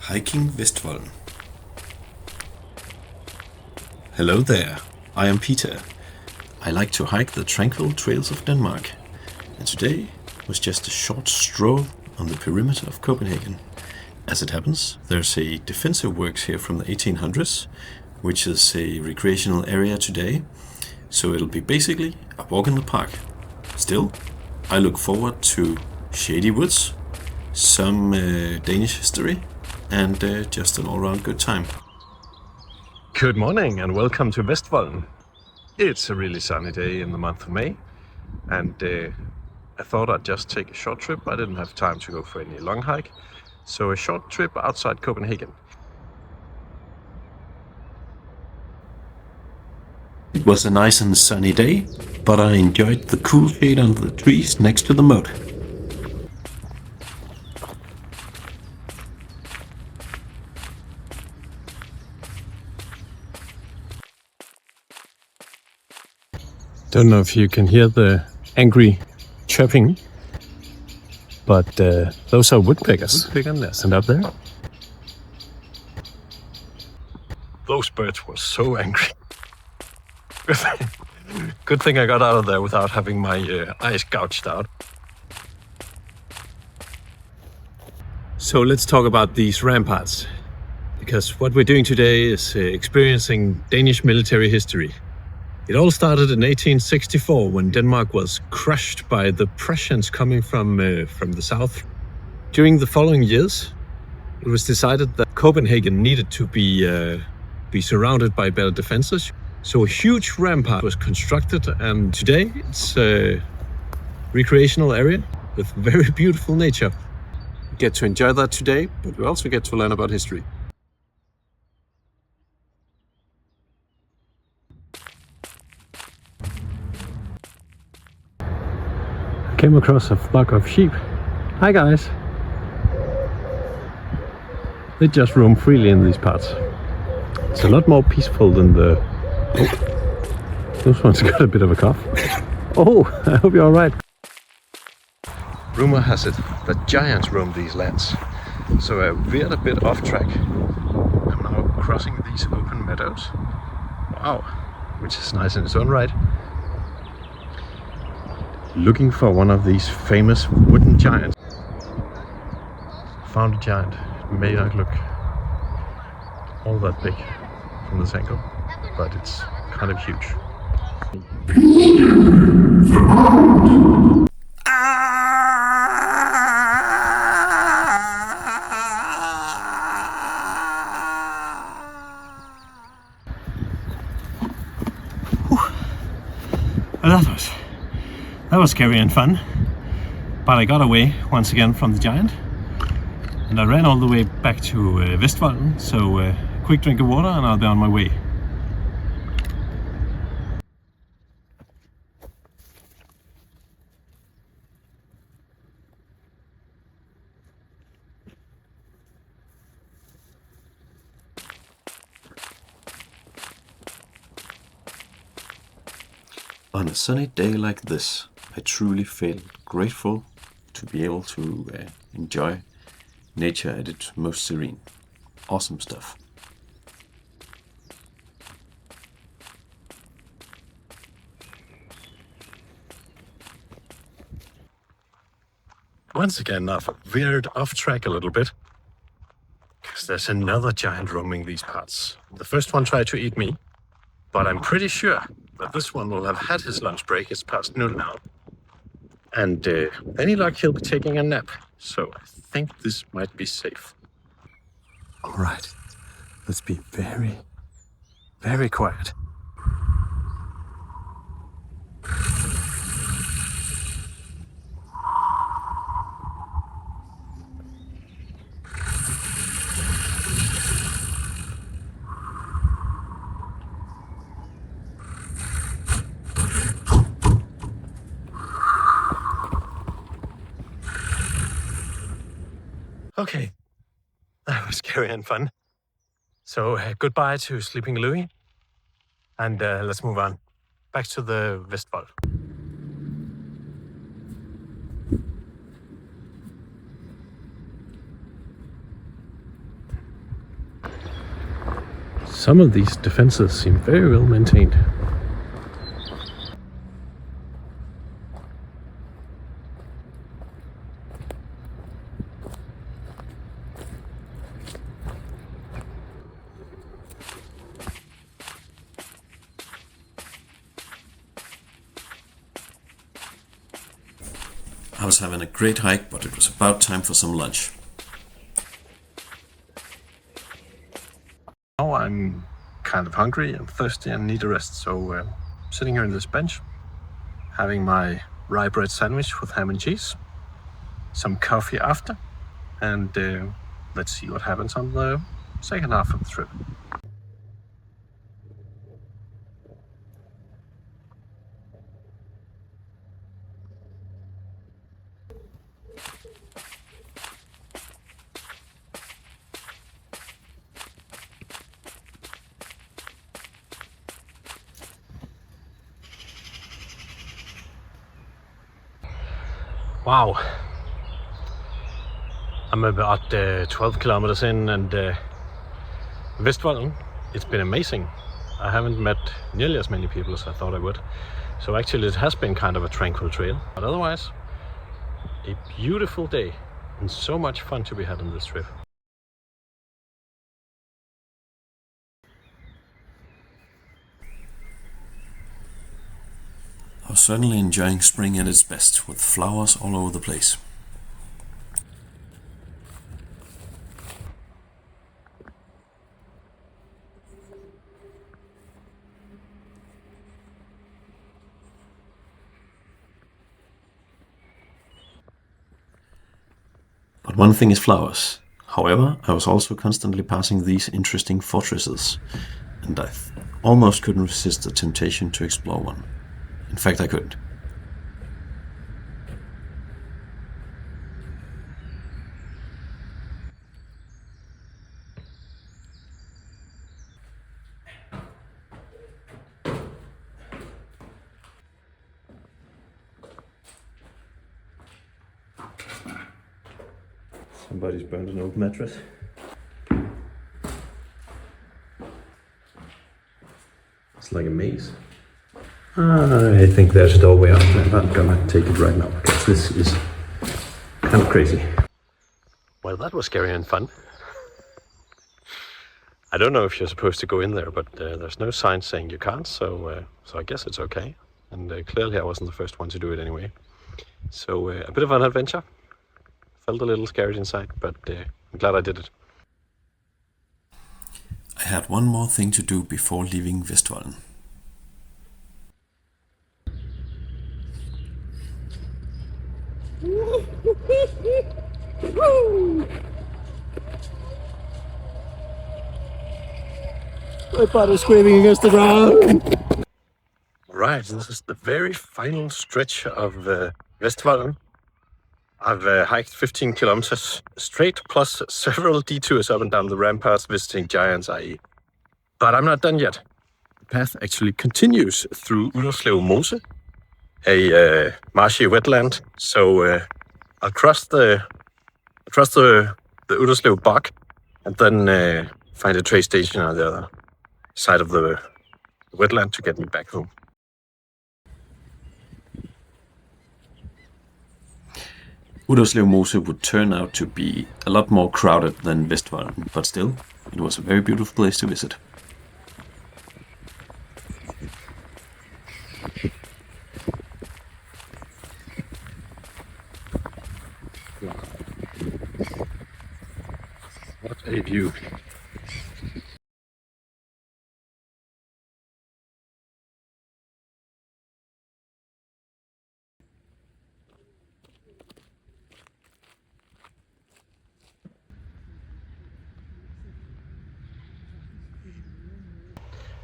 Hiking Vestvolden. Hello there, I am Peter. I like to hike the tranquil trails of Denmark, and today was just a short stroll on the perimeter of Copenhagen. As it happens, there's a defensive works here from the 1800s, which is a recreational area today, so it'll be basically a walk in the park. Still, I look forward to shady woods, some Danish history, and just an all-round good time. Good morning and welcome to Vestvolden. It's a really sunny day in the month of May, and I thought I'd just take a short trip. I didn't have time to go for any long hike, so a short trip outside Copenhagen. It was a nice and sunny day, but I enjoyed the cool shade under the trees next to the moat. Don't know if you can hear the angry chirping, but those are woodpeckers. And up there, those birds were so angry. Good thing I got out of there without having my eyes gouged out. So let's talk about these ramparts, because what we're doing today is experiencing Danish military history. It all started in 1864 when Denmark was crushed by the Prussians coming from the south. During the following years, it was decided that Copenhagen needed to be surrounded by better defenses. So a huge rampart was constructed, and today it's a recreational area with very beautiful nature. We get to enjoy that today, but we also get to learn about history. Came across a flock of sheep. Hi guys! They just roam freely in these parts. It's a lot more peaceful than the... Oh, this one's got a bit of a cough. Oh, I hope you're alright. Rumor has it that giants roam these lands, so I veered a bit off track. I'm now crossing these open meadows. Wow, which is nice in its own right. Looking for one of these famous wooden giants. Found a giant. It may not look all that big from this angle, but it's kind of huge. That was scary and fun, but I got away once again from the giant, and I ran all the way back to Vestvolden, so quick drink of water and I'll be on my way. On a sunny day like this, I truly feel grateful to be able to enjoy nature at its most serene. Awesome stuff. Once again, I've veered off track a little bit, because there's another giant roaming these parts. The first one tried to eat me, but I'm pretty sure that this one will have had his lunch break. It's past noon now. And any luck, he'll be taking a nap. So I think this might be safe. All right, let's be very, very quiet. Okay, that was scary and fun. So goodbye to Sleeping Louis, and let's move on. Back to the Vestvold. some of these defenses seem very well maintained. I was having a great hike, but it was about time for some lunch. Now I'm kind of hungry and thirsty and need a rest, so sitting here on this bench, having my rye bread sandwich with ham and cheese, some coffee after, and let's see what happens on the second half of the trip. Wow, I'm about 12 kilometers in, and VESTVOLDEN, it's been amazing. I haven't met nearly as many people as I thought I would. So actually it has been kind of a tranquil trail, but otherwise a beautiful day and so much fun to be had on this trip. I was certainly enjoying spring at its best, with flowers all over the place. But one thing is flowers. However, I was also constantly passing these interesting fortresses, and I almost couldn't resist the temptation to explore one. In fact, I couldn't. Somebody's burned an old mattress. It's like a maze. I think there's a doorway out there. I'm not gonna take it right now because this is kind of crazy. Well, that was scary and fun. I don't know if you're supposed to go in there, but there's no sign saying you can't, so I guess it's okay. And clearly I wasn't the first one to do it anyway. So a bit of an adventure. Felt a little scared inside, but I'm glad I did it. I had one more thing to do before leaving VESTVOLDEN. My butt is scraping against the ground. Right, this is the very final stretch of VESTVOLDEN. I've hiked 15 kilometers straight, plus several detours up and down the ramparts visiting giants, i.e. But I'm not done yet. The path actually continues through Udderslev Mose, a marshy wetland. So I'll cross the Udderslev bog and then find a train station on the other side of the wetland to get me back home. Udderslev Mose would turn out to be a lot more crowded than VESTVOLDEN, but still, it was a very beautiful place to visit. What a view.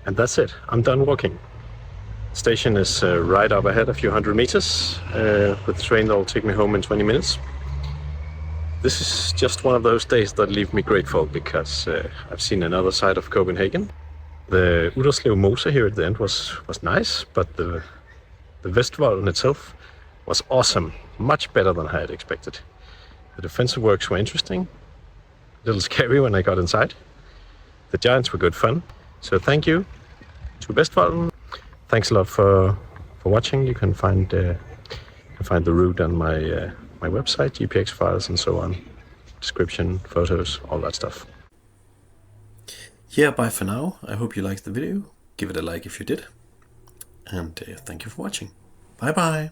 And that's it. I'm done walking. The station is right up ahead, a few hundred meters, with the train that will take me home in 20 minutes. This is just one of those days that leave me grateful because I've seen another side of Copenhagen. The Udderslev Mose here at the end was nice, but the VESTVOLDEN itself was awesome, much better than I had expected. The defensive works were interesting, a little scary when I got inside. The giants were good fun. So thank you to VESTVOLDEN. Thanks a lot for watching. You can find the route on my website, GPX files and so on, description, photos, all that stuff. Yeah, bye for now. I hope you liked the video. Give it a like if you did. And thank you for watching. Bye bye.